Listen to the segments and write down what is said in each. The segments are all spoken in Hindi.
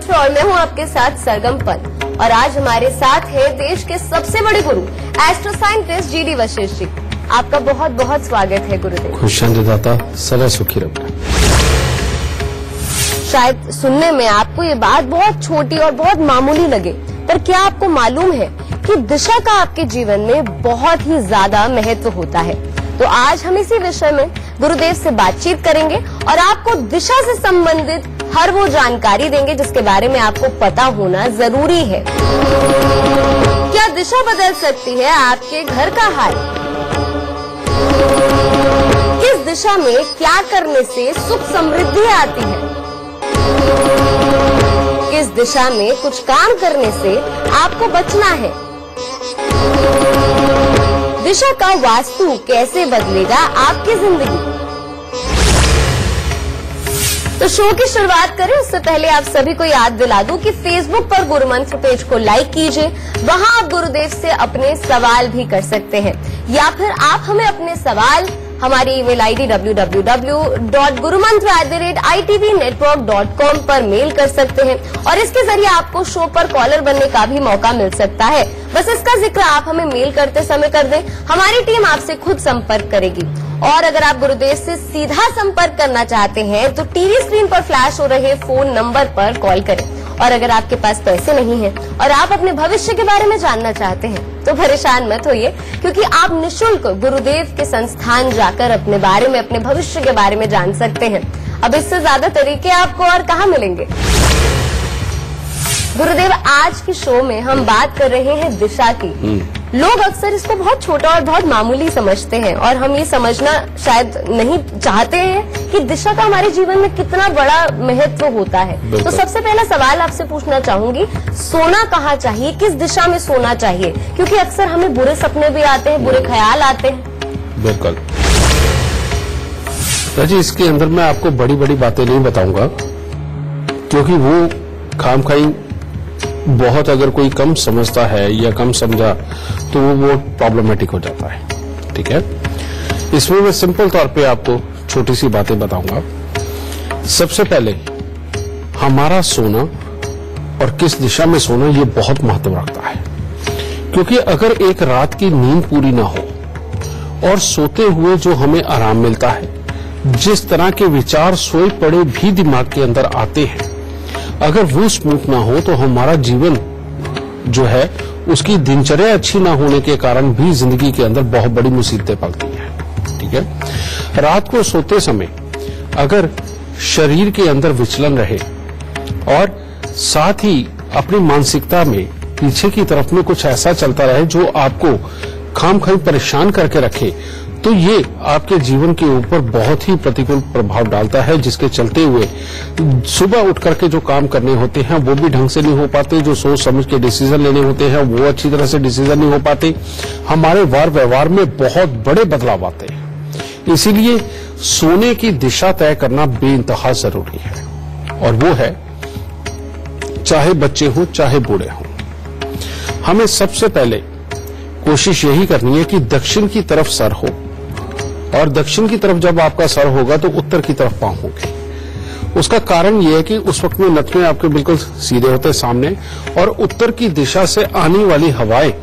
मंच पे और मैं हूँ आपके साथ सरगम पंत। और आज हमारे साथ है देश के सबसे बड़े गुरु astro scientist GD Vashishtha ji. आपका बहुत बहुत स्वागत है गुरुदेव। खुशामदीदाता, सदा सुखी रखना। शायद सुनने में आपको ये बात बहुत छोटी और बहुत मामूली लगे, पर क्या आपको मालूम है कि दिशा का आपके जीवन में बहुत ही ज्यादा महत्व होता है। तो आज हम इसी विषय में गुरुदेव से बातचीत करेंगे और आपको दिशा से संबंधित हर वो जानकारी देंगे जिसके बारे में आपको पता होना जरूरी है। क्या दिशा बदल सकती है आपके घर का हाल? किस दिशा में क्या करने से सुख समृद्धि आती है? किस दिशा में कुछ काम करने से आपको बचना है? दिशा का वास्तु कैसे बदलेगा आपकी जिंदगी? तो शो की शुरुआत करें उससे पहले आप सभी को याद दिला दूं कि फेसबुक पर गुरु मंत्र पेज को लाइक कीजिए। वहां आप गुरुदेव से अपने सवाल भी कर सकते हैं, या फिर आप हमें अपने सवाल हमारी ईमेल आईडी www.gurumantra@itvnetwork.com पर मेल कर सकते हैं और इसके जरिए आपको शो पर कॉलर बनने का भी मौका मिल सकता है। बस इसका जिक्र आप हमें मेल करते समय कर दें, हमारी टीम आपसे खुद संपर्क करेगी। और अगर आप गुरुदेव से सीधा संपर्क करना चाहते हैं तो टीवी स्क्रीन पर फ्लैश हो रहे फोन नंबर पर कॉल करें। और अगर आपके पास पैसे नहीं हैं और आप अपने भविष्य के बारे में जानना चाहते हैं तो परेशान मत होइए, क्योंकि आप निःशुल्क गुरुदेव के संस्थान जाकर अपने बारे में, अपने भविष्य के बारे में जान सकते हैं। अब इससे ज्यादा तरीके आपको और कहाँ मिलेंगे। गुरुदेव, आज की शो में हम बात कर रहे हैं दिशा की। लोग अक्सर इसको बहुत छोटा और बहुत मामूली समझते हैं और हम ये समझना शायद नहीं चाहते हैं कि दिशा का हमारे जीवन में कितना बड़ा महत्व होता है। तो सबसे पहला सवाल आपसे पूछना चाहूंगी, सोना कहाँ चाहिए, किस दिशा में सोना चाहिए? क्योंकि अक्सर हमें बुरे सपने भी आते हैं, बुरे ख्याल आते हैं। बिल्कुल जी, इसके अंदर मैं आपको बड़ी बड़ी बातें नहीं बताऊंगा, क्योंकि वो खामखाई बहुत अगर कोई कम समझता है या कम समझा तो वो प्रॉब्लमेटिक हो जाता है। ठीक है, इसमें मैं सिंपल तौर पे आपको छोटी सी बातें बताऊंगा। सबसे पहले हमारा सोना और किस दिशा में सोना ये बहुत महत्व रखता है, क्योंकि अगर एक रात की नींद पूरी ना हो और सोते हुए जो हमें आराम मिलता है, जिस तरह के विचार सोए पड़े भी दिमाग के अंदर आते हैं, अगर वो स्मूथ ना हो तो हमारा जीवन जो है उसकी दिनचर्या अच्छी ना होने के कारण भी जिंदगी के अंदर बहुत बड़ी मुसीबतें पलती हैं। ठीक है, रात को सोते समय अगर शरीर के अंदर विचलन रहे और साथ ही अपनी मानसिकता में पीछे की तरफ में कुछ ऐसा चलता रहे जो आपको खामखाई परेशान करके रखे, तो ये आपके जीवन के ऊपर बहुत ही प्रतिकूल प्रभाव डालता है, जिसके चलते हुए सुबह उठ करके जो काम करने होते हैं वो भी ढंग से नहीं हो पाते, जो सोच समझ के डिसीजन लेने होते हैं वो अच्छी तरह से डिसीजन नहीं हो पाते, हमारे वार व्यवहार में बहुत बड़े बदलाव आते हैं। इसीलिए सोने की दिशा तय करना बेइंतहा जरूरी है, और वो है चाहे बच्चे हों चाहे बूढ़े हों। हमें सबसे पहले कोशिश यही करनी है कि दक्षिण की तरफ सर हो, और दक्षिण की तरफ जब आपका सर होगा तो उत्तर की तरफ पांव होंगे। उसका कारण यह है कि उस वक्त में नथुने आपके बिल्कुल सीधे होते सामने, और उत्तर की दिशा से आने वाली हवाएं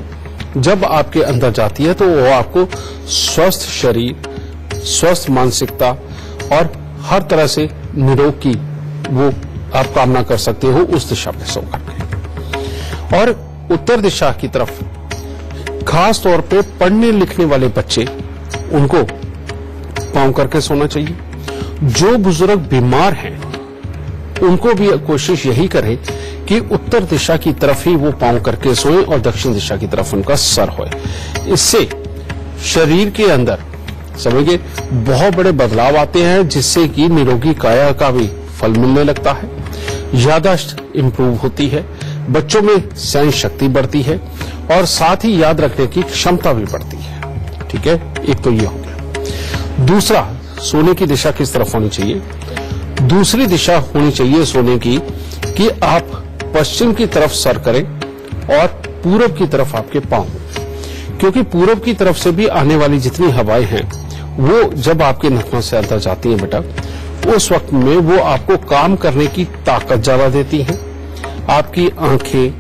जब आपके अंदर जाती है तो वो आपको स्वस्थ शरीर, स्वस्थ मानसिकता और हर तरह से निरोग की वो आप कामना कर सकते हो उस दिशा में सो करके। और उत्तर दिशा की तरफ खास तौर पे पढ़ने लिखने वाले बच्चे, उनको पांव करके सोना चाहिए। जो बुजुर्ग बीमार हैं उनको भी कोशिश यही करें कि उत्तर दिशा की तरफ ही वो पांव करके सोएं और दक्षिण दिशा की तरफ उनका सर होए। इससे शरीर के अंदर समझिए बहुत बड़े बदलाव आते हैं, जिससे कि निरोगी काया का भी फल मिलने लगता है, याददाश्त इंप्रूव होती है, बच्चों में सहन शक्ति बढ़ती है और साथ ही याद रखने की क्षमता भी बढ़ती है। ठीक है, एक तो ये हो गया। दूसरा, सोने की दिशा किस तरफ होनी चाहिए? दूसरी दिशा होनी चाहिए सोने की कि आप पश्चिम की तरफ सर करें और पूरब की तरफ आपके पांव, क्योंकि पूरब की तरफ से भी आने वाली जितनी हवाएं हैं वो जब आपके नथनों से अंदर जाती हैं बेटा, उस वक्त में वो आपको काम करने की ताकत ज्यादा देती हैं, आपकी आंखें,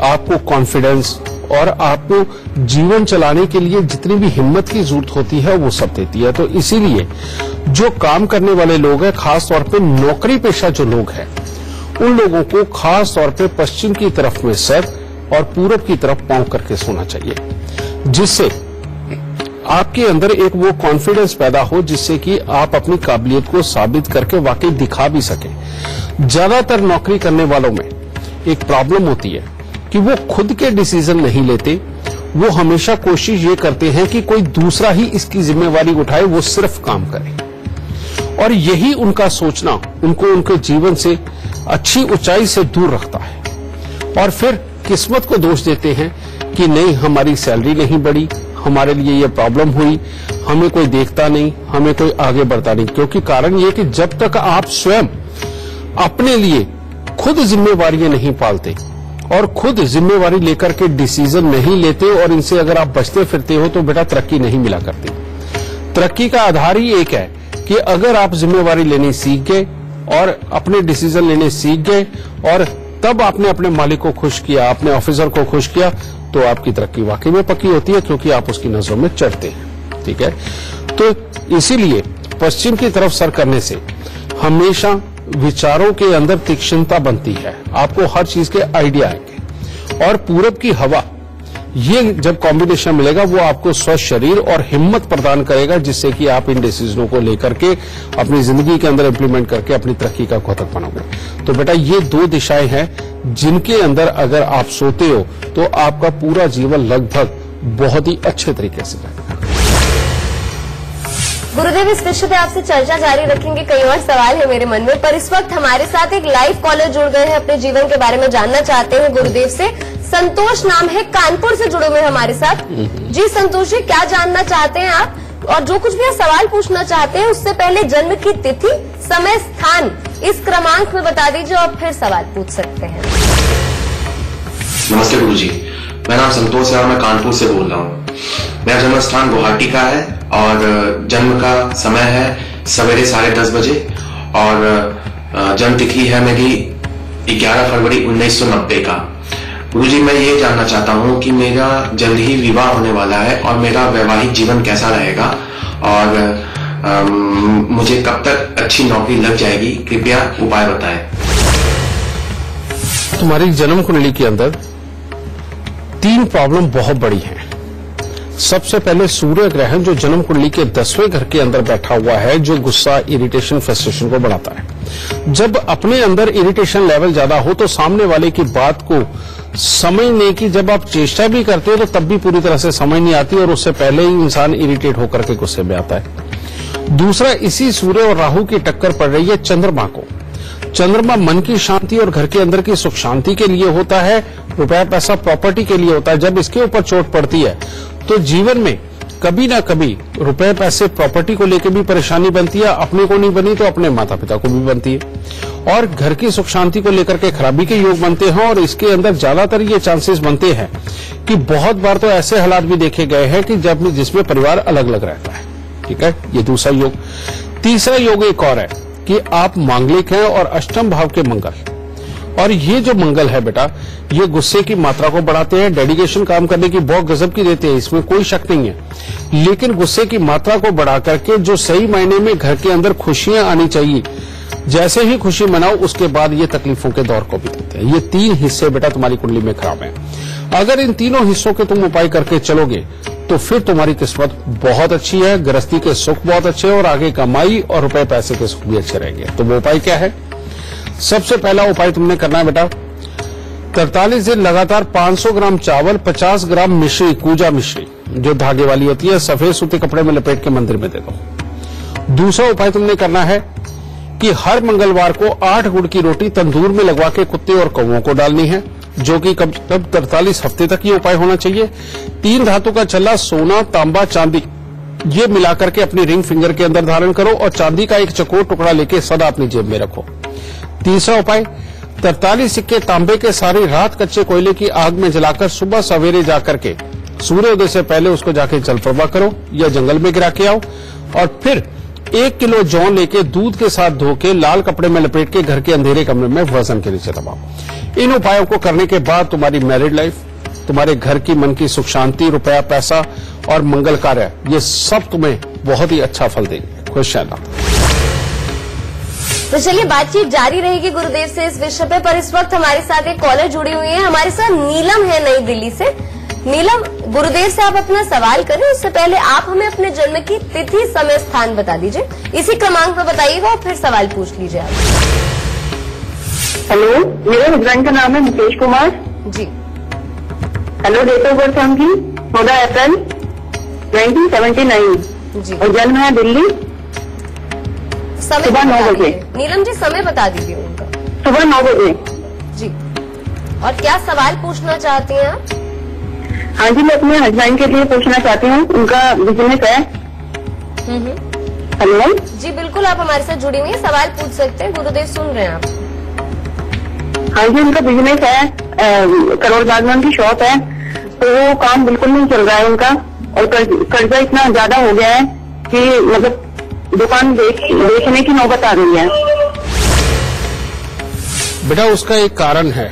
आपको कॉन्फिडेंस और आपको जीवन चलाने के लिए जितनी भी हिम्मत की जरूरत होती है वो सब देती है। तो इसीलिए जो काम करने वाले लोग हैं, खास तौर पे नौकरी पेशा जो लोग हैं, उन लोगों को खास तौर पे पश्चिम की तरफ में सर और पूरब की तरफ पांव करके सोना चाहिए, जिससे आपके अंदर एक वो कॉन्फिडेंस पैदा हो जिससे कि आप अपनी काबिलियत को साबित करके वाकई दिखा भी सके। ज्यादातर नौकरी करने वालों में एक प्रॉब्लम होती है कि वो खुद के डिसीजन नहीं लेते, वो हमेशा कोशिश ये करते हैं कि कोई दूसरा ही इसकी जिम्मेवारी उठाए, वो सिर्फ काम करे। और यही उनका सोचना उनको उनके जीवन से अच्छी ऊंचाई से दूर रखता है। और फिर किस्मत को दोष देते हैं कि नहीं, हमारी सैलरी नहीं बढ़ी, हमारे लिए ये प्रॉब्लम हुई, हमें कोई देखता नहीं, हमें कोई आगे बढ़ता नहीं। क्योंकि कारण ये कि जब तक आप स्वयं अपने लिए खुद जिम्मेवारियां नहीं पालते और खुद जिम्मेवारी लेकर के डिसीजन नहीं लेते और इनसे अगर आप बचते फिरते हो तो बेटा तरक्की नहीं मिला करती। तरक्की का आधार ही एक है कि अगर आप जिम्मेवारी लेनी सीख गए और अपने डिसीजन लेने सीख गए और तब आपने अपने मालिक को खुश किया, अपने ऑफिसर को खुश किया, तो आपकी तरक्की वाकई में पक्की होती है, क्योंकि आप उसकी नजरों में चढ़ते हैं। ठीक है, तो इसीलिए पश्चिम की तरफ सर करने से हमेशा विचारों के अंदर तीक्ष्णता बनती है, आपको हर चीज के आइडिया आएंगे। और पूरब की हवा, ये जब कॉम्बिनेशन मिलेगा वो आपको स्वस्थ शरीर और हिम्मत प्रदान करेगा, जिससे कि आप इन डिसीजनों को लेकर के अपनी जिंदगी के अंदर इंप्लीमेंट करके अपनी तरक्की का घोतक बनोगे। तो बेटा ये दो दिशाएं हैं जिनके अंदर अगर आप सोते हो तो आपका पूरा जीवन लगभग बहुत ही अच्छे तरीके से जाएगा। गुरुदेव, इस विषय पे आपसे चर्चा जारी रखेंगे, कई और सवाल है मेरे मन में, पर इस वक्त हमारे साथ एक लाइव कॉलर जुड़ गए हैं, अपने जीवन के बारे में जानना चाहते हैं गुरुदेव से। संतोष नाम है, कानपुर से जुड़े हुए हमारे साथ। जी संतोष जी, क्या जानना चाहते हैं आप? और जो कुछ भी आप सवाल पूछना चाहते हैं उससे पहले जन्म की तिथि, समय, स्थान इस क्रमांक में बता दीजिए और फिर सवाल पूछ सकते हैं। नमस्ते गुरुजी, मेरा नाम संतोष है और मैं कानपुर से बोल रहा हूँ। मेरा जन्म स्थान गुवाहाटी का है और जन्म का समय है सवेरे 10:30 बजे और जन्म तिथि है मेरी 11 फरवरी 1990 का। गुरुजी, मैं ये जानना चाहता हूँ कि मेरा जल्द ही विवाह होने वाला है और मेरा वैवाहिक जीवन कैसा रहेगा और मुझे कब तक अच्छी नौकरी लग जाएगी, कृपया उपाय बताएं। तुम्हारी जन्म कुंडली के अंदर 3 प्रॉब्लम बहुत बड़ी हैं। सबसे पहले सूर्य ग्रहण जो जन्म कुंडली के 10वें घर के अंदर बैठा हुआ है, जो गुस्सा, इरिटेशन, फ्रस्ट्रेशन को बढ़ाता है। जब अपने अंदर इरिटेशन लेवल ज्यादा हो तो सामने वाले की बात को समझने की जब आप चेष्टा भी करते हो तो तब भी पूरी तरह से समझ नहीं आती और उससे पहले ही इंसान इरिटेट होकर के गुस्से में आता है। दूसरा, इसी सूर्य और राहु की टक्कर पड़ रही है चंद्रमा को। चंद्रमा मन की शांति और घर के अंदर की सुख शांति के लिए होता है, रुपया पैसा प्रॉपर्टी के लिए होता है। जब इसके ऊपर चोट पड़ती है तो जीवन में कभी ना कभी रुपए पैसे प्रॉपर्टी को लेकर भी परेशानी बनती है, अपने को नहीं बनी तो अपने माता पिता को भी बनती है। और घर की सुख शांति को लेकर के खराबी के योग बनते हैं और इसके अंदर ज्यादातर ये चांसेस बनते हैं कि बहुत बार तो ऐसे हालात भी देखे गए हैं कि जब जिसमें परिवार अलग अलग रहता है। ठीक है, ये दूसरा योग। तीसरा योग एक और है कि आप मांगलिक हैं और अष्टम भाव के मंगल, और ये जो मंगल है बेटा, ये गुस्से की मात्रा को बढ़ाते हैं, डेडिकेशन काम करने की बहुत गजब की देते हैं, इसमें कोई शक नहीं है। लेकिन गुस्से की मात्रा को बढ़ा करके जो सही मायने में घर के अंदर खुशियां आनी चाहिए, जैसे ही खुशी मनाओ उसके बाद ये तकलीफों के दौर को भी देते हैं। ये 3 हिस्से बेटा तुम्हारी कुंडली में खराब हैं। अगर इन तीनों हिस्सों के तुम उपाय करके चलोगे तो फिर तुम्हारी किस्मत बहुत अच्छी है, गृहस्थी के सुख बहुत अच्छे हैं और आगे कमाई और रुपए पैसे के सुख भी अच्छे रहेंगे। तो वो उपाय क्या है? सबसे पहला उपाय तुमने करना है बेटा, 43 दिन लगातार 500 ग्राम चावल, 50 ग्राम मिश्री, कूजा मिश्री जो धागे वाली होती है, सफेद सूती कपड़े में लपेट के मंदिर में दे दो। दूसरा उपाय तुमने करना है कि हर मंगलवार को 8 गुड़ की रोटी तंदूर में लगवा के कुत्ते और कौवों को डालनी है, जो कि कब 43 हफ्ते तक ये उपाय होना चाहिए। 3 धातु का चल्ला, सोना, तांबा, चांदी, ये मिलाकर के अपनी रिंग फिंगर के अंदर धारण करो और चांदी का एक चकोर टुकड़ा लेके सदा अपनी जेब में रखो। तीसरा उपाय, 43 सिक्के तांबे के सारी रात कच्चे कोयले की आग में जलाकर सुबह सवेरे जाकर के सूर्योदय से पहले उसको जाके जल प्रवाह करो या जंगल में गिरा के आओ और फिर 1 किलो जौ लेके दूध के साथ धो के लाल कपड़े में लपेट के घर के अंधेरे कमरे में वजन के नीचे दबाओ। इन उपायों को करने के बाद तुम्हारी मैरिड लाइफ, तुम्हारे घर की मन की सुख शांति, रुपया पैसा और मंगल कार्य, ये सब तुम्हें बहुत ही अच्छा फल देंगे। खुश रहना। तो चलिए बातचीत जारी रहेगी गुरुदेव से इस विषय पर इस वक्त हमारे साथ एक कॉलर जुड़ी हुई है। हमारे साथ नीलम है नई दिल्ली से। नीलम, गुरुदेव से आप अपना सवाल करें उससे पहले आप हमें अपने जन्म की तिथि, समय, स्थान बता दीजिए। इसी क्रमांक पर बताइएगा और फिर सवाल पूछ लीजिए आप। हेलो, मेरे हस्बैंड का नाम है Mukesh Kumar ji. Hello, date of birth उनकी 14 अप्रैल 1979 जी। और जन्म है दिल्ली, समय सुबह 9 बता बजे। दीजिए। नीलम जी, समय बता दीजिए उनका। सुबह 9 बजे। जी। और क्या सवाल पूछना चाहती हैं आप? हाँ जी, मैं अपने हस्बैंड के लिए पूछना चाहती हूँ, उनका बिजनेस है। हेलो जी बिल्कुल, आप हमारे साथ जुड़ी हुई हैं, सवाल पूछ सकते हैं, गुरुदेव सुन रहे हैं आप। हाँ जी, उनका बिजनेस है, करोड़ बाग में उनकी शॉप है, तो वो काम बिल्कुल नहीं चल रहा है उनका, और कर्जा इतना ज्यादा हो गया है कि मतलब दुकान बेचने की नौबत आ गई है। बेटा, उसका एक कारण है।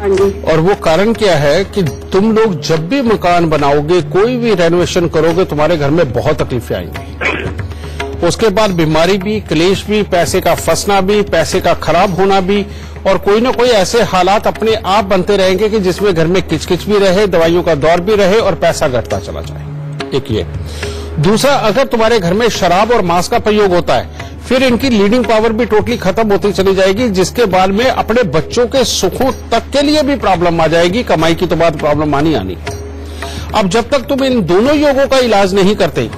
हाँ जी। और वो कारण क्या है कि तुम लोग जब भी मकान बनाओगे, कोई भी रेनोवेशन करोगे, तुम्हारे घर में बहुत तकलीफें आएंगी। उसके बाद बीमारी भी, क्लेश भी, पैसे का फंसना भी, पैसे का खराब होना भी, और कोई ना कोई ऐसे हालात अपने आप बनते रहेंगे कि जिसमें घर में किचकिच भी रहे, दवाइयों का दौर भी रहे और पैसा घटता चला जाए। एक ये। दूसरा, अगर तुम्हारे घर में शराब और मांस का प्रयोग होता है, फिर इनकी लीडिंग पावर भी टोटली खत्म होती चली जाएगी, जिसके बाद में अपने बच्चों के सुखों तक के लिए भी प्रॉब्लम आ जाएगी। कमाई की तो बात प्रॉब्लम आनी। अब जब तक तुम इन दोनों योगों का इलाज नहीं करते,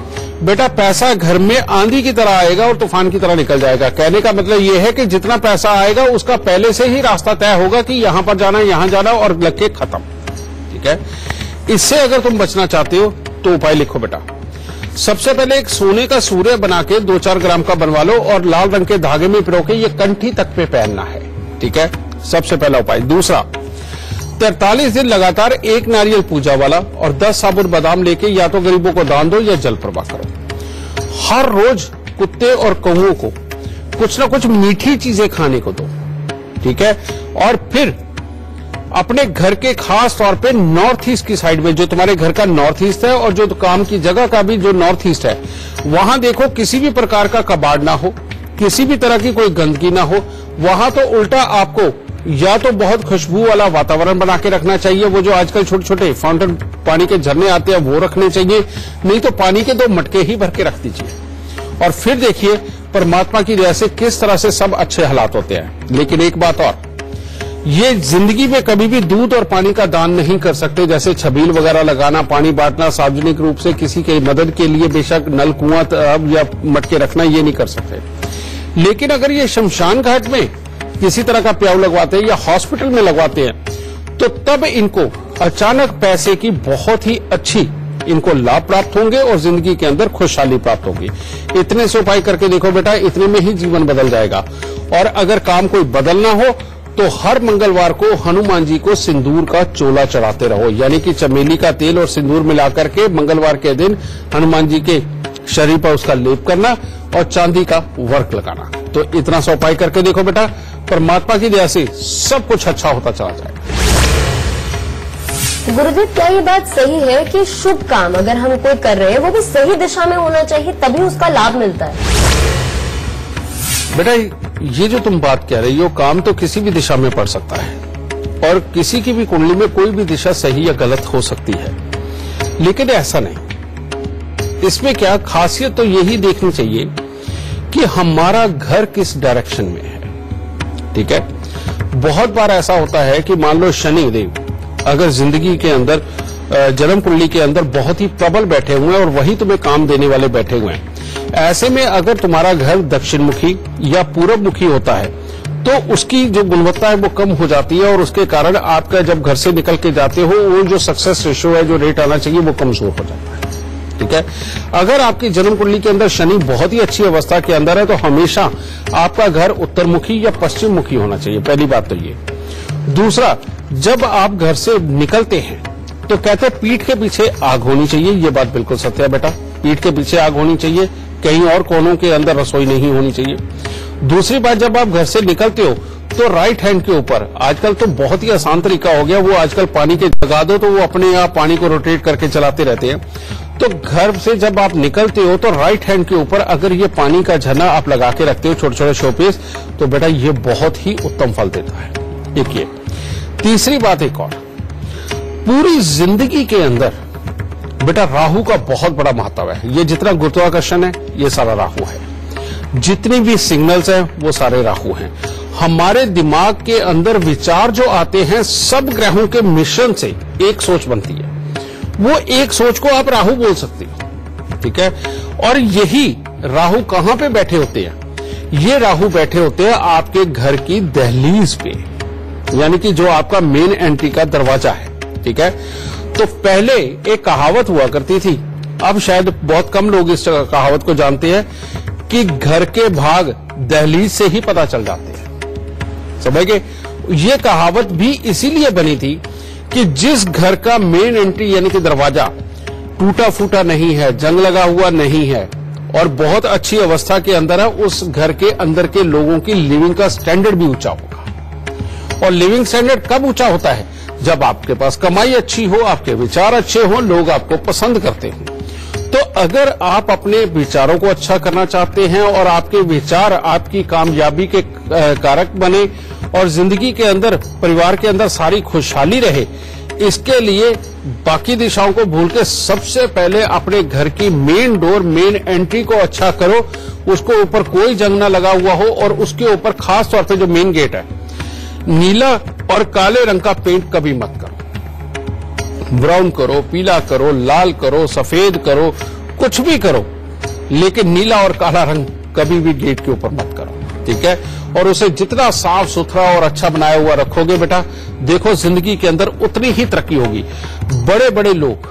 बेटा पैसा घर में आंधी की तरह आएगा और तूफान की तरह निकल जाएगा। कहने का मतलब यह है कि जितना पैसा आएगा उसका पहले से ही रास्ता तय होगा कि यहां पर जाना, यहां जाना, और लग के खत्म। ठीक है, इससे अगर तुम बचना चाहते हो तो उपाय लिखो बेटा। सबसे पहले एक सोने का सूर्य बना के 2-4 ग्राम का बनवा लो और लाल रंग के धागे में पिरो के ये कंठी तक पे पहनना है। ठीक है, सबसे पहला उपाय। दूसरा, 43 दिन लगातार एक नारियल पूजा वाला और 10 साबुत बादाम लेके या तो गरीबों को दान दो या जल प्रवाह करो। हर रोज कुत्ते और कौओं को कुछ ना कुछ मीठी चीजें खाने को दो। ठीक है, और फिर अपने घर के खास तौर पे नॉर्थ ईस्ट की साइड में, जो तुम्हारे घर का नॉर्थ ईस्ट है और जो काम की जगह का भी जो नॉर्थ ईस्ट है, वहां देखो किसी भी प्रकार का कबाड़ ना हो, किसी भी तरह की कोई गंदगी ना हो। वहां तो उल्टा आपको या तो बहुत खुशबू वाला वातावरण बना के रखना चाहिए, वो जो आजकल छोटे छोटे फाउंटेन पानी के झरने आते हैं वो रखने चाहिए, नहीं तो पानी के 2 मटके ही भर के रख दीजिए। और फिर देखिए परमात्मा की दया से किस तरह से सब अच्छे हालात होते हैं। लेकिन एक बात और, ये जिंदगी में कभी भी दूध और पानी का दान नहीं कर सकते, जैसे छबील वगैरह लगाना, पानी बांटना, सार्वजनिक रूप से किसी की मदद के लिए बेशक नल, कुआं या मटके रखना, ये नहीं कर सकते। लेकिन अगर ये शमशान घाट में किसी तरह का प्याऊ लगवाते हैं या हॉस्पिटल में लगवाते हैं, तो तब इनको अचानक पैसे की बहुत ही अच्छी इनको लाभ प्राप्त होंगे और जिंदगी के अंदर खुशहाली प्राप्त होगी। इतने से उपाय करके देखो बेटा, इतने में ही जीवन बदल जाएगा। और अगर काम कोई बदलना हो तो हर मंगलवार को हनुमान जी को सिंदूर का चोला चढ़ाते रहो, यानी कि चमेली का तेल और सिंदूर मिलाकर के मंगलवार के दिन हनुमान जी के शरीर पर उसका लेप करना और चांदी का वर्क लगाना। तो इतना सा उपाय करके देखो बेटा, परमात्मा की दया से सब कुछ अच्छा होता चला जाएगा। गुरुदेव, क्या ये बात सही है कि शुभ काम अगर हम कोई कर रहे हैं वो भी सही दिशा में होना चाहिए, तभी उसका लाभ मिलता है? बेटा, ये जो तुम बात कह रही हो, काम तो किसी भी दिशा में पड़ सकता है और किसी की भी कुंडली में कोई भी दिशा सही या गलत हो सकती है, लेकिन ऐसा नहीं। इसमें क्या खासियत तो यही देखनी चाहिए कि हमारा घर किस डायरेक्शन में है। ठीक है, बहुत बार ऐसा होता है कि मान लो शनि देव अगर जिंदगी के अंदर जन्म कुंडली के अंदर बहुत ही प्रबल बैठे हुए हैं और वही तुम्हें काम देने वाले बैठे हुए हैं, ऐसे में अगर तुम्हारा घर दक्षिण मुखी या पूरब मुखी होता है तो उसकी जो गुणवत्ता है वो कम हो जाती है और उसके कारण आपका जब घर से निकल के जाते हो वो जो सक्सेस रेशियो है, जो रेट आना चाहिए, वो कमजोर हो जाता है। ठीक है, अगर आपकी जन्म कुंडली के अंदर शनि बहुत ही अच्छी अवस्था के अंदर है तो हमेशा आपका घर उत्तर मुखी या पश्चिम मुखी होना चाहिए। पहली बात तो ये। दूसरा, जब आप घर से निकलते हैं तो कहते हैं पीठ के पीछे आग होनी चाहिए। ये बात बिल्कुल सत्य है बेटा, पीठ के पीछे आग होनी चाहिए। कहीं और कोनों के अंदर रसोई नहीं होनी चाहिए। दूसरी बात, जब आप घर से निकलते हो तो राइट हैंड के ऊपर, आजकल तो बहुत ही आसान तरीका हो गया, वो आजकल पानी के लगा दो तो वो अपने आप पानी को रोटेट करके चलाते रहते हैं। तो घर से जब आप निकलते हो तो राइट हैंड के ऊपर अगर ये पानी का झरना आप लगा के रखते हो, छोटे छोटे शोपीस, तो बेटा ये बहुत ही उत्तम फल देता है। एक ये। तीसरी बात एक और, पूरी जिंदगी के अंदर बेटा राहु का बहुत बड़ा महत्व है। ये जितना गुरुत्वाकर्षण है ये सारा राहु है, जितनी भी सिग्नल्स हैं वो सारे राहु हैं। हमारे दिमाग के अंदर विचार जो आते हैं सब ग्रहों के मिश्रण से एक सोच बनती है। वो एक सोच को आप राहु बोल सकते हो, ठीक है। और यही राहु कहां पे बैठे होते हैं? ये राहु बैठे होते हैं आपके घर की दहलीज पे, यानी कि जो आपका मेन एंट्री का दरवाजा है, ठीक है। तो पहले एक कहावत हुआ करती थी, अब शायद बहुत कम लोग इस कहावत को जानते हैं कि घर के भाग दहलीज से ही पता चल जाते हैं। समझ गए? ये कहावत भी इसीलिए बनी थी कि जिस घर का मेन एंट्री यानी कि दरवाजा टूटा फूटा नहीं है, जंग लगा हुआ नहीं है और बहुत अच्छी अवस्था के अंदर है, उस घर के अंदर के लोगों की लिविंग का स्टैंडर्ड भी ऊंचा होगा। और लिविंग स्टैंडर्ड कब ऊंचा होता है? जब आपके पास कमाई अच्छी हो, आपके विचार अच्छे हो, लोग आपको पसंद करते हो। तो अगर आप अपने विचारों को अच्छा करना चाहते हैं और आपके विचार आपकी कामयाबी के कारक बने और जिंदगी के अंदर, परिवार के अंदर सारी खुशहाली रहे, इसके लिए बाकी दिशाओं को भूल के सबसे पहले अपने घर की मेन डोर, मेन एंट्री को अच्छा करो। उसको ऊपर कोई जंग ना लगा हुआ हो और उसके ऊपर खास तौर पे जो मेन गेट है, नीला और काले रंग का पेंट कभी मत करो। ब्राउन करो, पीला करो, लाल करो, सफेद करो, कुछ भी करो, लेकिन नीला और काला रंग कभी भी गेट के ऊपर मत करो, ठीक है। और उसे जितना साफ सुथरा और अच्छा बनाया हुआ रखोगे बेटा, देखो जिंदगी के अंदर उतनी ही तरक्की होगी। बड़े बड़े लोग,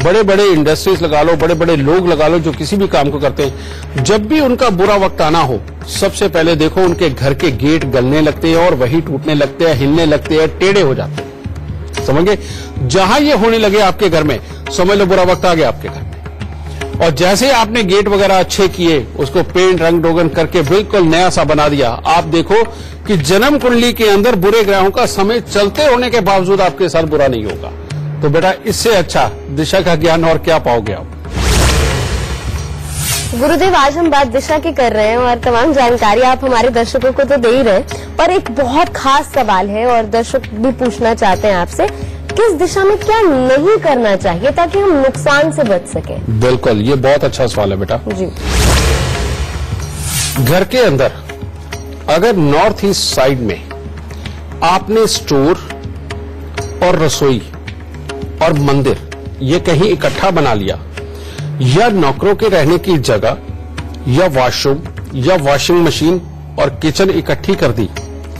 बड़े बड़े इंडस्ट्रीज लगा लो, बड़े बड़े लोग लगा लो जो किसी भी काम को करते हैं, जब भी उनका बुरा वक्त आना हो, सबसे पहले देखो उनके घर के गेट गलने लगते हैं और वही टूटने लगते हैं, हिलने लगते हैं, टेढ़े हो जाते हैं। समझ गए? जहां ये होने लगे आपके घर में, समझ लो बुरा वक्त आ गया आपके घर में। और जैसे आपने गेट वगैरह अच्छे किए, उसको पेंट रंग रोगन करके बिल्कुल नया सा बना दिया, आप देखो कि जन्म कुंडली के अंदर बुरे ग्रहों का समय चलते होने के बावजूद आपके साथ बुरा नहीं होगा। तो बेटा इससे अच्छा दिशा का ज्ञान और क्या पाओगे आप? गुरुदेव, आज हम बात दिशा की कर रहे हैं और तमाम जानकारी आप हमारे दर्शकों को तो दे ही रहे, पर एक बहुत खास सवाल है और दर्शक भी पूछना चाहते हैं आपसे, किस दिशा में क्या नहीं करना चाहिए ताकि हम नुकसान से बच सकें? बिल्कुल, ये बहुत अच्छा सवाल है बेटा जी। घर के अंदर अगर नॉर्थ ईस्ट साइड में आपने स्टोर और रसोई और मंदिर ये कहीं इकट्ठा बना लिया, या नौकरों के रहने की जगह, या वॉशरूम या वॉशिंग मशीन और किचन इकट्ठी कर दी,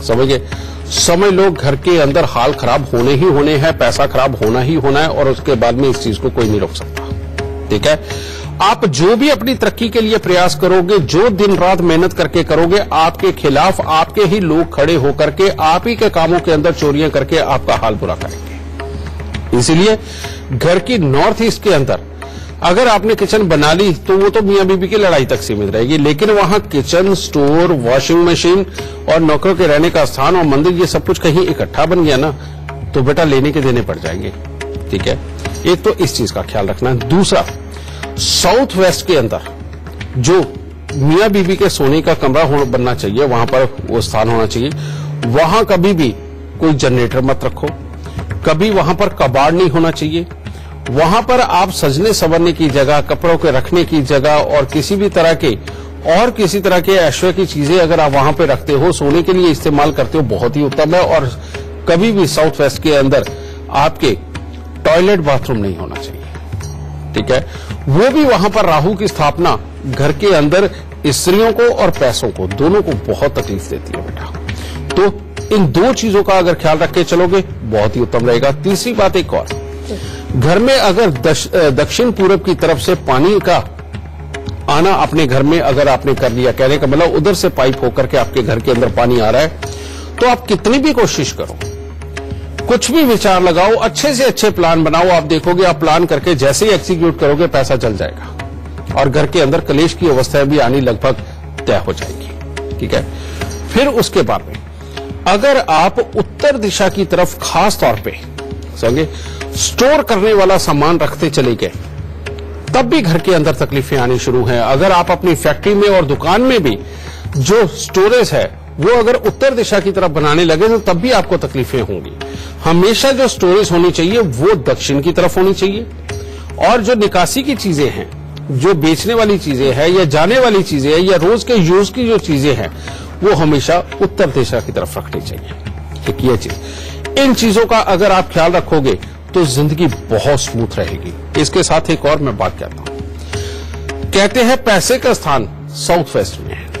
समझ गए? समझ लो घर के अंदर हाल खराब होने ही होने हैं, पैसा खराब होना ही होना है और उसके बाद में इस चीज को कोई नहीं रोक सकता, ठीक है। आप जो भी अपनी तरक्की के लिए प्रयास करोगे, जो दिन रात मेहनत करके करोगे, आपके खिलाफ आपके ही लोग खड़े होकर के आप ही के कामों के अंदर चोरियां करके आपका हाल बुरा करेंगे। इसीलिए घर की नॉर्थ ईस्ट के अंदर अगर आपने किचन बना ली तो वो तो मियां बीबी की लड़ाई तक सीमित रहेगी, लेकिन वहां किचन, स्टोर, वॉशिंग मशीन और नौकरों के रहने का स्थान और मंदिर ये सब कुछ कहीं इकट्ठा बन गया ना, तो बेटा लेने के देने पड़ जाएंगे, ठीक है। एक तो इस चीज का ख्याल रखना है। दूसरा, साउथ वेस्ट के अंदर जो मियां बीबी के सोने का कमरा बनना चाहिए, वहां पर वो स्थान होना चाहिए। वहां कभी भी कोई जनरेटर मत रखो, कभी वहां पर कबाड़ नहीं होना चाहिए। वहां पर आप सजने संवरने की जगह, कपड़ों के रखने की जगह और किसी भी तरह के और किसी तरह के ऐश्वर्य की चीजें अगर आप वहां पे रखते हो, सोने के लिए इस्तेमाल करते हो, बहुत ही उत्तम है। और कभी भी साउथ वेस्ट के अंदर आपके टॉयलेट बाथरूम नहीं होना चाहिए, ठीक है। वो भी वहां पर राहु की स्थापना घर के अंदर स्त्रियों को और पैसों को, दोनों को बहुत तकलीफ देती है बेटा। तो इन दो चीजों का अगर ख्याल रख के चलोगे बहुत ही उत्तम रहेगा। तीसरी बात एक और, घर में अगर दक्षिण पूरब की तरफ से पानी का आना अपने घर में अगर आपने कर लिया, कहने का मतलब उधर से पाइप होकर के आपके घर के अंदर पानी आ रहा है, तो आप कितनी भी कोशिश करो, कुछ भी विचार लगाओ, अच्छे से अच्छे प्लान बनाओ, आप देखोगे आप प्लान करके जैसे ही एग्जीक्यूट करोगे पैसा चल जाएगा। और घर के अंदर कलेश की अवस्थाएं भी आनी लगभग तय हो जाएगी। ठीक है, फिर उसके बाद में अगर आप उत्तर दिशा की तरफ खास तौर पे समझे स्टोर करने वाला सामान रखते चले गए, तब भी घर के अंदर तकलीफें आनी शुरू हैं। अगर आप अपनी फैक्ट्री में और दुकान में भी जो स्टोरेज है वो अगर उत्तर दिशा की तरफ बनाने लगे तो तब भी आपको तकलीफें होंगी। हमेशा जो स्टोरेज होनी चाहिए वो दक्षिण की तरफ होनी चाहिए, और जो निकासी की चीजें हैं, जो बेचने वाली चीजें हैं या जाने वाली चीजें हैं या रोज के यूज की जो चीजें हैं, वो हमेशा उत्तर दिशा की तरफ रखनी चाहिए। एक ये चीज, इन चीजों का अगर आप ख्याल रखोगे तो जिंदगी बहुत स्मूथ रहेगी। इसके साथ एक और मैं बात कहता हूं, कहते हैं पैसे का स्थान साउथ वेस्ट में है।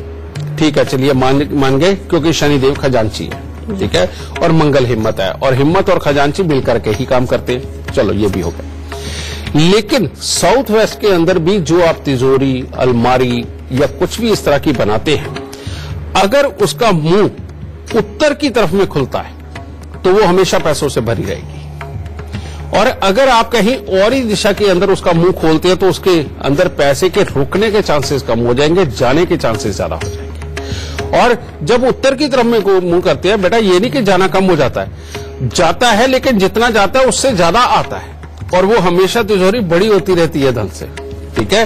ठीक है, चलिए मान गए, क्योंकि शनिदेव खजांची है। ठीक है, और मंगल हिम्मत है, और हिम्मत और खजांची मिलकर के ही काम करते हैं। चलो ये भी हो गया, लेकिन साउथ वेस्ट के अंदर भी जो आप तिजोरी, अलमारी या कुछ भी इस तरह की बनाते हैं, अगर उसका मुंह उत्तर की तरफ में खुलता है तो वो हमेशा पैसों से भरी रहेगी, और अगर आप कहीं और ही दिशा के अंदर उसका मुंह खोलते हैं तो उसके अंदर पैसे के रुकने के चांसेस कम हो जाएंगे, जाने के चांसेस ज्यादा हो जाएंगे। और जब उत्तर की तरफ में मुंह करते हैं, बेटा ये नहीं कि जाना कम हो जाता है, जाता है, लेकिन जितना जाता है उससे ज्यादा आता है, और वो हमेशा तिजोरी बड़ी होती रहती है धन से। ठीक है,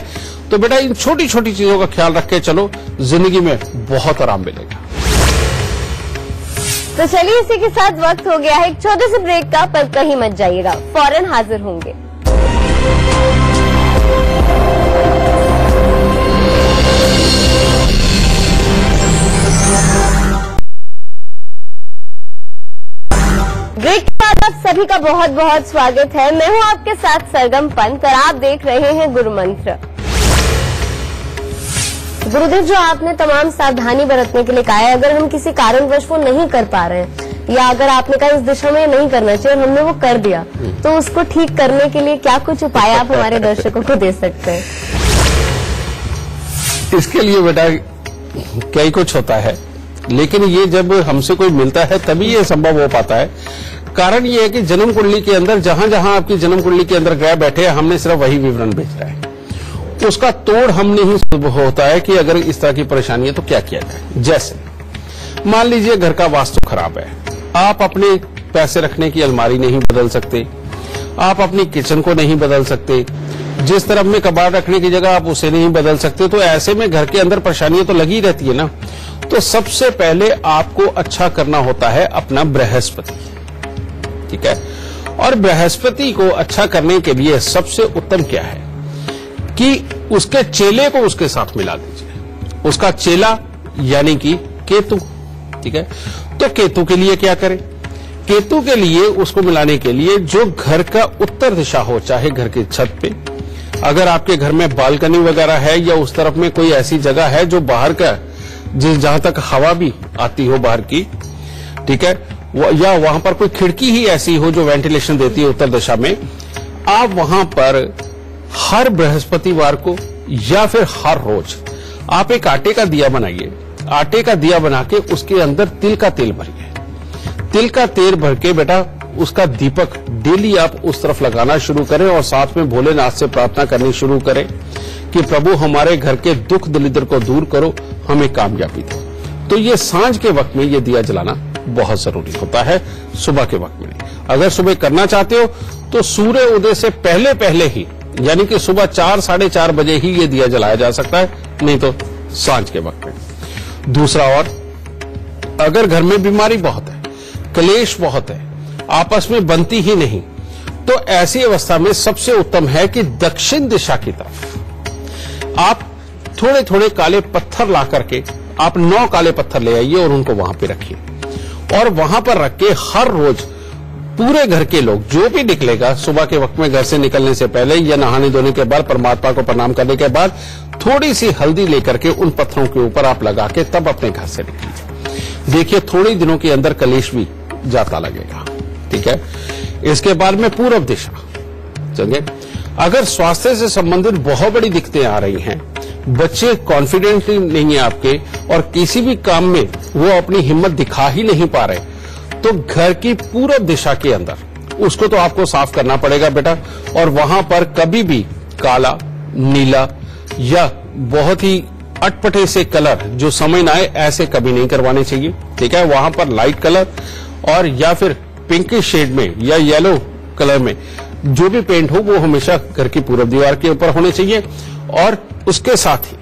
तो बेटा इन छोटी छोटी चीजों का ख्याल रख के चलो, जिंदगी में बहुत आराम मिलेगा। तो चलिए इसी के साथ वक्त हो गया है एक छोटे से ब्रेक का, पर कहीं मत जाइएगा, फौरन हाजिर होंगे। ब्रेक के बाद आप सभी का बहुत बहुत स्वागत है। मैं हूं आपके साथ सरगम पंत और आप देख रहे हैं गुरु मंत्र। गुरुदेव, जो आपने तमाम सावधानी बरतने के लिए कहा है, अगर हम किसी कारणवश वो नहीं कर पा रहे हैं, या अगर आपने कहा इस दिशा में नहीं करना चाहिए और हमने वो कर दिया, तो उसको ठीक करने के लिए क्या कुछ उपाय आप हमारे दर्शकों को दे सकते हैं? इसके लिए बेटा कई कुछ होता है, लेकिन ये जब हमसे कोई मिलता है तभी ये संभव हो पाता है। कारण ये है कि जन्म कुंडली के अंदर जहां जहां आपकी जन्म कुंडली के अंदर ग्रह बैठे हैं, हमने सिर्फ वही विवरण भेजा है, उसका तोड़ हमने ही होता है कि अगर इस तरह की परेशानी है तो क्या किया जाए। जैसे मान लीजिए घर का वास्तु खराब है, आप अपने पैसे रखने की अलमारी नहीं बदल सकते, आप अपनी किचन को नहीं बदल सकते, जिस तरफ में कबाड़ रखने की जगह आप उसे नहीं बदल सकते, तो ऐसे में घर के अंदर परेशानियां तो लगी रहती है ना। तो सबसे पहले आपको अच्छा करना होता है अपना बृहस्पति। ठीक है, और बृहस्पति को अच्छा करने के लिए सबसे उत्तम क्या है कि उसके चेले को उसके साथ मिला दीजिए। उसका चेला यानी कि केतु। ठीक है, तो केतु के लिए क्या करें? केतु के लिए उसको मिलाने के लिए जो घर का उत्तर दिशा हो, चाहे घर की छत पे, अगर आपके घर में बालकनी वगैरह है या उस तरफ में कोई ऐसी जगह है जो बाहर का जहां तक हवा भी आती हो बाहर की, ठीक है, या वहां पर कोई खिड़की ही ऐसी हो जो वेंटिलेशन देती है उत्तर दिशा में, आप वहां पर हर बृहस्पतिवार को या फिर हर रोज आप एक आटे का दिया बनाइए। आटे का दिया बना के उसके अंदर तिल का तेल भरिए। तिल का तेल भर के बेटा उसका दीपक डेली आप उस तरफ लगाना शुरू करें और साथ में भोलेनाथ से प्रार्थना करनी शुरू करें कि प्रभु हमारे घर के दुख दलिद्र को दूर करो, हमें कामयाबी दो। तो ये सांझ के वक्त में ये दिया जलाना बहुत जरूरी होता है, सुबह के वक्त में नहीं। अगर सुबह करना चाहते हो तो सूर्य उदय से पहले पहले ही, यानी कि सुबह 4 साढ़े 4 बजे ही ये दिया जलाया जा सकता है, नहीं तो सांझ के वक्त में। दूसरा, और अगर घर में बीमारी बहुत है, कलेश बहुत है, आपस में बनती ही नहीं, तो ऐसी अवस्था में सबसे उत्तम है कि दक्षिण दिशा की तरफ आप थोड़े थोड़े काले पत्थर ला करके आप 9 काले पत्थर ले आइए और उनको वहां पे रखिए, और वहां पर रख के हर रोज पूरे घर के लोग जो भी निकलेगा सुबह के वक्त में घर से निकलने से पहले या नहाने धोने के बाद परमात्मा को प्रणाम करने के बाद थोड़ी सी हल्दी लेकर के उन पत्थरों के ऊपर आप लगा के तब अपने घर से निकलिए। देखिए थोड़े दिनों के अंदर कलेश भी जाता लगेगा। ठीक है, इसके बाद में पूर्व दिशा चलिए। अगर स्वास्थ्य से संबंधित बहुत बड़ी दिक्कतें आ रही हैं, बच्चे कॉन्फिडेंट नहीं है आपके और किसी भी काम में वो अपनी हिम्मत दिखा ही नहीं पा रहे, तो घर की पूर्व दिशा के अंदर उसको तो आपको साफ करना पड़ेगा बेटा। और वहां पर कभी भी काला, नीला या बहुत ही अटपटे से कलर जो समझ ना आए, ऐसे कभी नहीं करवाने चाहिए। ठीक है, वहां पर लाइट कलर और या फिर पिंकिश शेड में या येलो कलर में जो भी पेंट हो वो हमेशा घर की पूरब दीवार के ऊपर होने चाहिए। और उसके साथ ही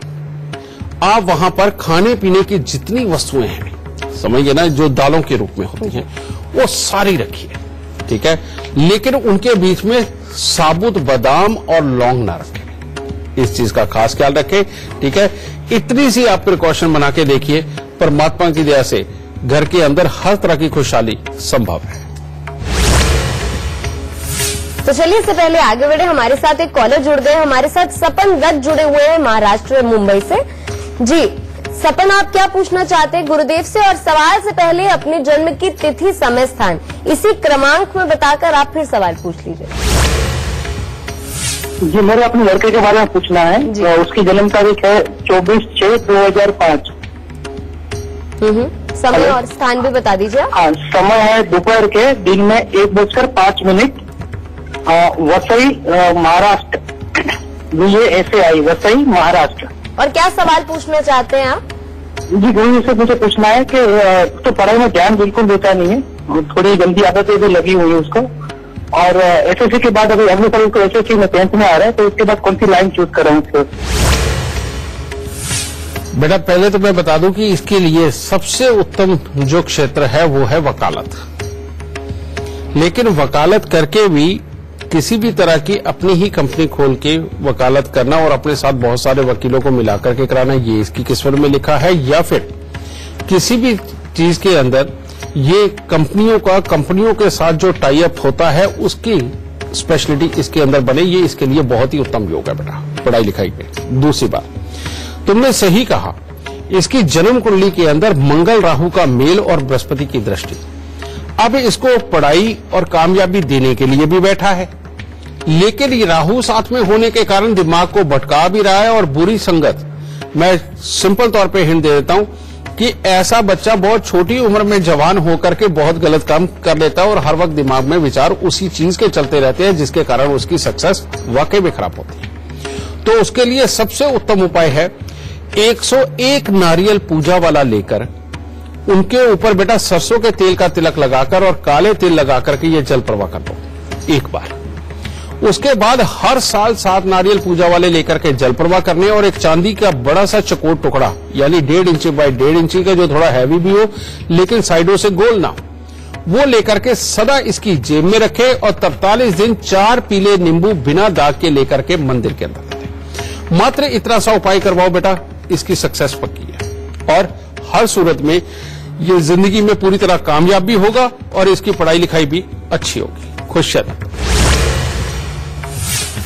आप वहां पर खाने पीने की जितनी वस्तुएं हैं, समझिए ना, जो दालों के रूप में होती हैं, वो सारी रखिए। ठीक है, लेकिन उनके बीच में साबुत बादाम और लौंग ना रखें, इस चीज का खास ख्याल रखें। ठीक है, इतनी सी आप प्रिकॉशन बना के देखिए, परमात्मा की दया से घर के अंदर हर तरह की खुशहाली संभव है। तो चलिए, इससे पहले आगे बढ़े, हमारे साथ एक कॉलर जुड़ गए। हमारे साथ सपन दत्त जुड़े हुए हैं महाराष्ट्र मुंबई से। जी सपन, आप क्या पूछना चाहते हैं गुरुदेव से? और सवाल से पहले अपने जन्म की तिथि, समय, स्थान इसी क्रमांक में बताकर आप फिर सवाल पूछ लीजिए। जी, मेरे अपने लड़के के बारे में पूछना है। तो उसकी जन्म तारीख है 24/6/2005। समय और स्थान भी बता दीजिए। हाँ, समय है दोपहर के, दिन में 1:05 वसई महाराष्ट्र। VASAI वसई महाराष्ट्र। और क्या सवाल पूछना चाहते हैं आप? जी गुरु जी से मुझे पूछना है कि तो पढ़ाई में ध्यान बिल्कुल देता नहीं है, थोड़ी गंदी आदतें भी लगी हुई है उसको। और SSC के बाद अभी अगले साल उसको SSC में 10th में आ रहा है, तो उसके बाद कौन सी लाइन चूज करें उसको? बेटा, पहले तो मैं बता दूं कि इसके लिए सबसे उत्तम जो क्षेत्र है वो है वकालत। लेकिन वकालत करके भी किसी भी तरह की अपनी ही कंपनी खोल के वकालत करना और अपने साथ बहुत सारे वकीलों को मिलाकर के कराना, ये इसकी किस्मत में लिखा है। या फिर किसी भी चीज के अंदर ये कंपनियों के साथ जो टाई अप होता है उसकी स्पेशलिटी इसके अंदर बने, ये इसके लिए बहुत ही उत्तम योग है बेटा पढ़ाई लिखाई में। दूसरी बात, तुमने सही कहा, इसकी जन्म कुंडली के अंदर मंगल राहु का मेल और बृहस्पति की दृष्टि, अब इसको पढ़ाई और कामयाबी देने के लिए भी बैठा है। लेकिन ये राहु साथ में होने के कारण दिमाग को भटका भी रहा है और बुरी संगत, मैं सिंपल तौर पे हिंट दे देता हूं कि ऐसा बच्चा बहुत छोटी उम्र में जवान होकर के बहुत गलत काम कर लेता है और हर वक्त दिमाग में विचार उसी चीज के चलते रहते हैं, जिसके कारण उसकी सक्सेस वाकई में खराब होती है। तो उसके लिए सबसे उत्तम उपाय है 101 नारियल पूजा वाला लेकर उनके ऊपर बेटा सरसों के तेल का तिलक लगाकर और काले तेल लगाकर के ये जल प्रवाह कर दो एक बार। उसके बाद हर साल 7 नारियल पूजा वाले लेकर के जल प्रवाह करने और एक चांदी का बड़ा सा चकोर टुकड़ा, यानी 1.5 इंची बाय 1.5 इंची का, जो थोड़ा हैवी भी हो लेकिन साइडों से गोल ना, वो लेकर के सदा इसकी जेब में रखे और 43 दिन 4 पीले नींबू बिना दाग के लेकर के मंदिर के अंदर रखे। मात्र इतना सा उपाय करवाओ बेटा, इसकी सक्सेस पक्की है और हर सूरत में ये जिंदगी में पूरी तरह कामयाब भी होगा और इसकी पढ़ाई लिखाई भी अच्छी होगी। खुश रहना।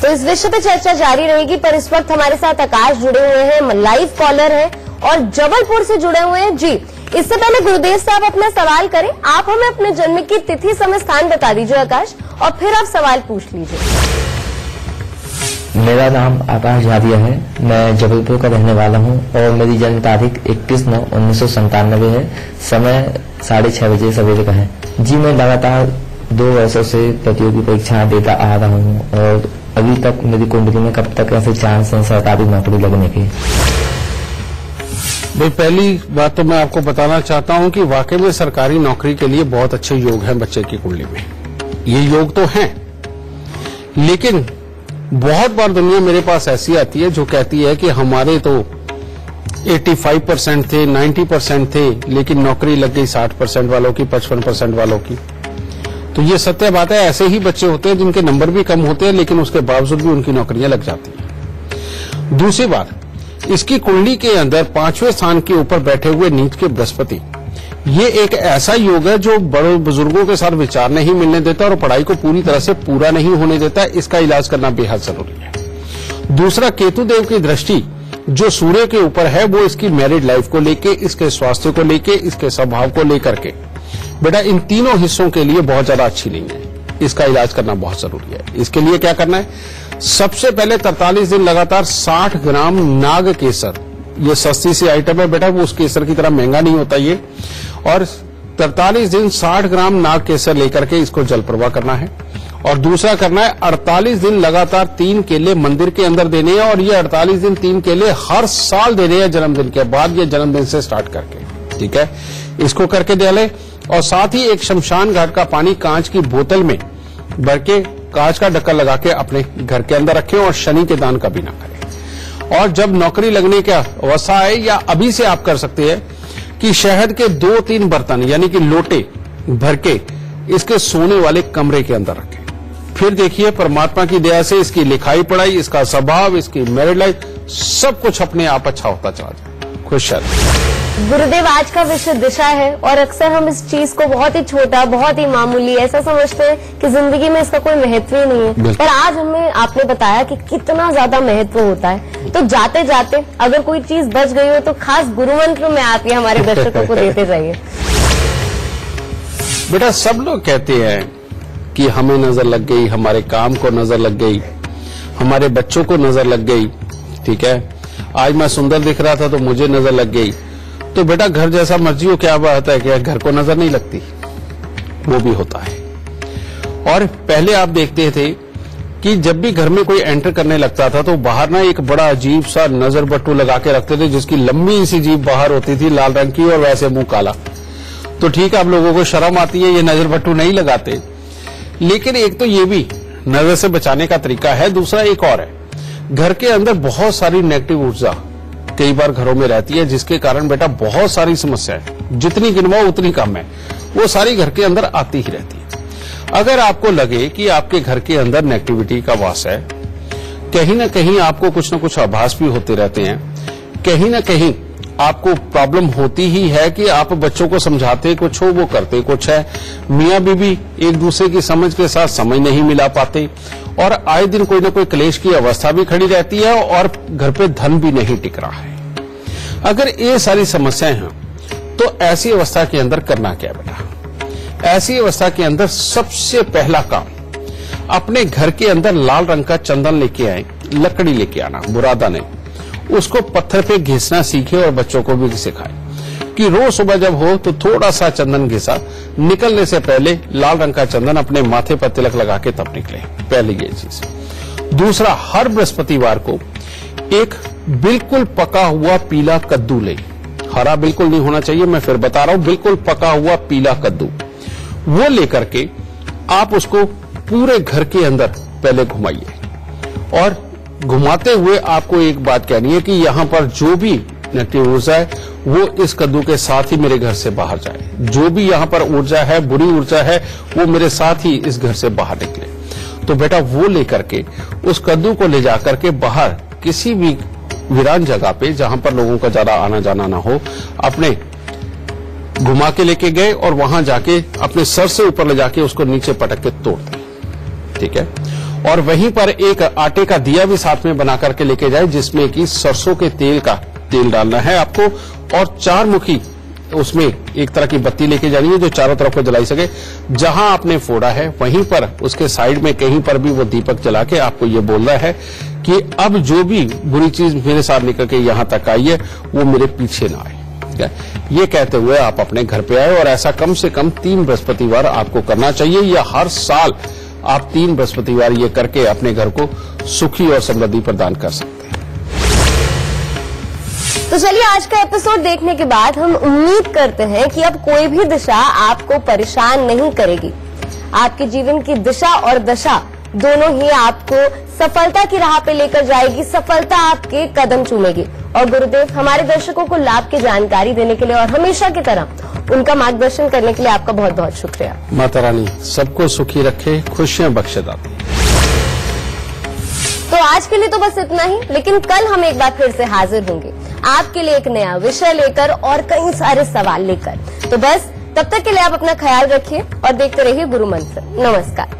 तो इस विषय पे चर्चा जारी रहेगी, पर इस वक्त हमारे साथ आकाश जुड़े हुए हैं, लाइव कॉलर हैं और जबलपुर से जुड़े हुए हैं। जी, इससे पहले गुरुदेव साहब अपना सवाल करें, आप हमें अपने जन्म की तिथि, समय, स्थान बता दीजिए आकाश, और फिर आप सवाल पूछ लीजिए। मेरा नाम आकाश झादिया है, मैं जबलपुर का रहने वाला हूं और मेरी जन्म तारीख 21/9/1997 है। समय 6:30 बजे सवेरे का है। जी, मैं लगातार 2 वर्षों से प्रतियोगी परीक्षाएं देता आ रहा हूं और अभी तक मेरी कुंडली में कब तक ऐसे चांस हैं सरकारी नौकरी लगने के? भाई, पहली बात तो मैं आपको बताना चाहता हूं कि वाकई में सरकारी नौकरी के लिए बहुत अच्छे योग हैं बच्चे की कुंडली में। ये योग तो हैं, लेकिन बहुत बार दुनिया मेरे पास ऐसी आती है जो कहती है कि हमारे तो 85% थे, 90% थे, लेकिन नौकरी लग गई 60% वालों की, 55% वालों की। तो ये सत्य बात है, ऐसे ही बच्चे होते हैं जिनके नंबर भी कम होते हैं लेकिन उसके बावजूद भी उनकी नौकरियां लग जाती हैं। दूसरी बात, इसकी कुंडली के अंदर 5वें स्थान के ऊपर बैठे हुए नीच के बृहस्पति, ये एक ऐसा योग है जो बड़े बुजुर्गों के साथ विचार नहीं मिलने देता और पढ़ाई को पूरी तरह से पूरा नहीं होने देता। इसका इलाज करना बेहद जरूरी है। दूसरा, केतु देव की दृष्टि जो सूर्य के ऊपर है वो इसकी मैरिड लाइफ को लेके, इसके स्वास्थ्य को लेके, इसके स्वभाव को लेकर के बेटा इन तीनों हिस्सों के लिए बहुत ज्यादा अच्छी नहीं है। इसका इलाज करना बहुत जरूरी है। इसके लिए क्या करना है, सबसे पहले 43 दिन लगातार 60 ग्राम नाग केसर, ये सस्ती सी आइटम है बेटा, वो उस केसर की तरह महंगा नहीं होता ये, और 43 दिन 60 ग्राम नाग केसर लेकर के इसको जल प्रवाह करना है और दूसरा करना है 48 दिन लगातार 3 केले मंदिर के अंदर देने हैं, और ये 48 दिन 3 केले हर साल देने हैं जन्मदिन के बाद या जन्मदिन से स्टार्ट करके। ठीक है, इसको करके दे ले। और साथ ही एक शमशान घाट का पानी कांच की बोतल में भर के कांच का ढक्कन लगा के अपने घर के अंदर रखें और शनि के दान कभी ना करें। और जब नौकरी लगने का अवस्था है या अभी से आप कर सकते हैं कि शहद के 2-3 बर्तन यानी कि लोटे भर के इसके सोने वाले कमरे के अंदर रखें। फिर देखिए परमात्मा की दया से इसकी लिखाई पढ़ाई, इसका स्वभाव, इसकी मैरिड लाइफ सब कुछ अपने आप अच्छा होता चला जाए। खुश रहिए। गुरुदेव, आज का विषय दिशा है और अक्सर हम इस चीज को बहुत ही छोटा, बहुत ही मामूली ऐसा समझते हैं कि जिंदगी में इसका कोई महत्व ही नहीं है, पर आज हमें आपने बताया कि कितना ज्यादा महत्व होता है। तो जाते जाते अगर कोई चीज बच गई हो तो खास गुरु मंत्र में आप ये हमारे दर्शकों को देते रहिए। बेटा, सब लोग कहते हैं कि हमें नजर लग गई, हमारे काम को नजर लग गई, हमारे बच्चों को नजर लग गई। ठीक है, आज मैं सुंदर दिख रहा था तो मुझे नजर लग गई। तो बेटा, घर जैसा मर्जी हो, क्या बात है कि घर को नजर नहीं लगती? वो भी होता है। और पहले आप देखते थे कि जब भी घर में कोई एंटर करने लगता था तो बाहर ना एक बड़ा अजीब सा नजर बट्टू लगा के रखते थे, जिसकी लंबी सी जीभ बाहर होती थी, लाल रंग की, और वैसे मुंह काला। तो ठीक है, आप लोगों को शर्म आती है, ये नजर बट्टू नहीं लगाते। लेकिन एक तो ये भी नजर से बचाने का तरीका है, दूसरा एक और है। घर के अंदर बहुत सारी नेगेटिव ऊर्जा कई बार घरों में रहती है, जिसके कारण बेटा बहुत सारी समस्याएं, जितनी गिनवाओ उतनी कम है, वो सारी घर के अंदर आती ही रहती है। अगर आपको लगे कि आपके घर के अंदर नेगेटिविटी का वास है, कहीं ना कहीं आपको कुछ न कुछ आभास भी होते रहते हैं, कहीं ना कहीं आपको प्रॉब्लम होती ही है कि आप बच्चों को समझाते कुछ हो, वो करते कुछ है, मियां बीवी एक दूसरे की समझ के साथ समझ नहीं मिला पाते, और आए दिन कोई ना कोई क्लेश की अवस्था भी खड़ी रहती है, और घर पे धन भी नहीं टिक रहा है। अगर ये सारी समस्याएं हैं तो ऐसी अवस्था के अंदर करना क्या बेटा? ऐसी अवस्था के अंदर सबसे पहला काम, अपने घर के अंदर लाल रंग का चंदन लेके आए, लकड़ी लेके आना, बुरादा नहीं, उसको पत्थर पे घिसना सीखे और बच्चों को भी सिखाए कि रोज सुबह जब हो तो थोड़ा सा चंदन घिसा, निकलने से पहले लाल रंग का चंदन अपने माथे पर तिलक लगा के तब निकले। पहली ये चीज। दूसरा, हर बृहस्पतिवार को एक बिल्कुल पका हुआ पीला कद्दू ले, हरा बिल्कुल नहीं होना चाहिए, मैं फिर बता रहा हूं, बिल्कुल पका हुआ पीला कद्दू, वो लेकर के आप उसको पूरे घर के अंदर पहले घुमाइए। और घुमाते हुए आपको एक बात कहनी है कि यहां पर जो भी नेगेटिव ऊर्जा है वो इस कद्दू के साथ ही मेरे घर से बाहर जाए। जो भी यहां पर ऊर्जा है, बुरी ऊर्जा है, वो मेरे साथ ही इस घर से बाहर निकले। तो बेटा, वो लेकर के उस कद्दू को ले जाकर के बाहर किसी भी वीरान जगह पे जहां पर लोगों का ज्यादा आना जाना ना हो, अपने घुमा के लेके गए और वहां जाके अपने सर से ऊपर ले जाके उसको नीचे पटक के तोड़ दें। ठीक है, और वहीं पर एक आटे का दिया भी साथ में बना करके लेके जाए, जिसमें कि सरसों के तेल का तेल डालना है आपको, और 4 मुखी उसमें एक तरह की बत्ती लेके जानी है जो चारों तरफ को जलाई सके। जहां आपने फोड़ा है वहीं पर उसके साइड में कहीं पर भी वो दीपक जला के आपको ये बोलना है कि अब जो भी बुरी चीज मेरे साथ निकल के यहां तक आई है वो मेरे पीछे ना आए। ठीक है, ये कहते हुए आप अपने घर पे आए, और ऐसा कम से कम 3 बृहस्पतिवार आपको करना चाहिए, या हर साल आप 3 बृहस्पतिवार ये करके अपने घर को सुखी और समृद्धि प्रदान कर सकते हैं। तो चलिए, आज का एपिसोड देखने के बाद हम उम्मीद करते हैं कि अब कोई भी दिशा आपको परेशान नहीं करेगी। आपके जीवन की दिशा और दशा दोनों ही आपको सफलता की राह पे लेकर जाएगी, सफलता आपके कदम चूमेगी। और गुरुदेव, हमारे दर्शकों को लाभ की जानकारी देने के लिए और हमेशा की तरह उनका मार्गदर्शन करने के लिए आपका बहुत बहुत शुक्रिया। माता रानी सबको सुखी रखे, खुशियां बख्शे दाती। तो आज के लिए तो बस इतना ही, लेकिन कल हम एक बार फिर से हाजिर होंगे आपके लिए एक नया विषय लेकर और कई सारे सवाल लेकर। तो बस तब तक के लिए आप अपना ख्याल रखिए और देखते रहिए गुरु मंत्र। नमस्कार।